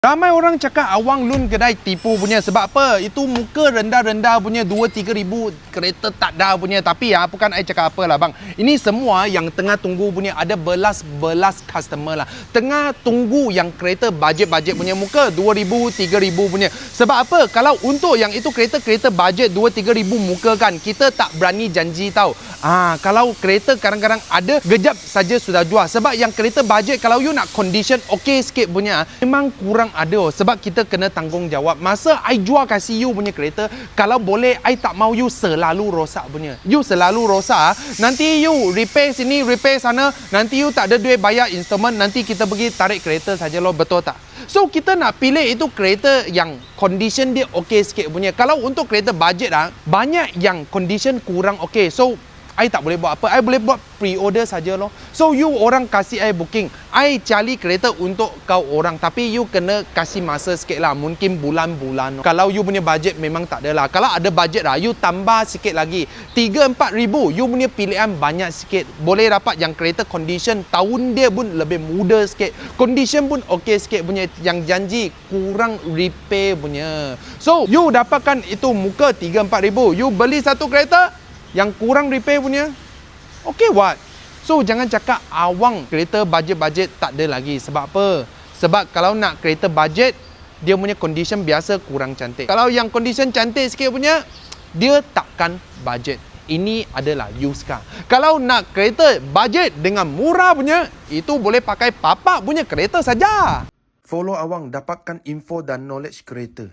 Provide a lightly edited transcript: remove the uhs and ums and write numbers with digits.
Ramai orang cakap awang loan kedai tipu punya. Sebab apa? Itu muka rendah-rendah punya 2-3 ribu kereta tak ada punya. Tapi ya, bukan I cakap apa lah bang. Ini semua yang tengah tunggu punya, ada belas-belas customer lah. Tengah tunggu yang kereta bajet-bajet punya muka 2,000, 3,000 punya. Sebab apa? Kalau untuk yang itu kereta bajet 2-3 ribu muka kan, kita tak berani janji tau. Kalau kereta kadang-kadang ada, kejap saja sudah jual. Sebab yang kereta bajet, kalau you nak condition okay sikit punya, memang kurang ada. Sebab kita kena tanggungjawab. Masa I jual kasih you punya kereta, kalau boleh I tak mau you selalu rosak punya. You selalu rosak, nanti you repair sini, repair sana, nanti you tak ada duit bayar installment, nanti kita pergi tarik kereta saja loh, betul tak? So kita nak pilih itu kereta yang condition dia okey sikit punya. Kalau untuk kereta bajet banyak yang condition kurang okey. So I tak boleh buat apa. I boleh buat pre-order saja loh. So you orang kasih I booking, I cari kereta untuk kau orang. Tapi you kena kasih masa sikit lah. Mungkin bulan-bulan. Kalau you punya budget memang tak ada lah. Kalau ada budget lah, you tambah sikit lagi 3-4 ribu. You punya pilihan banyak sikit. Boleh dapat yang kereta condition tahun dia pun lebih muda sikit. Condition pun okey sikit punya. Yang janji kurang repair punya. So you dapatkan itu muka 3-4 ribu. You beli satu kereta yang kurang repair punya, okay what? So jangan cakap awang kereta bajet-bajet tak ada lagi. Sebab apa? Sebab kalau nak kereta bajet, dia punya condition biasa kurang cantik. Kalau yang condition cantik sikit punya, dia takkan bajet. Ini adalah used car. Kalau nak kereta bajet dengan murah punya, itu boleh pakai papak punya kereta saja. Follow awang, dapatkan info dan knowledge kereta.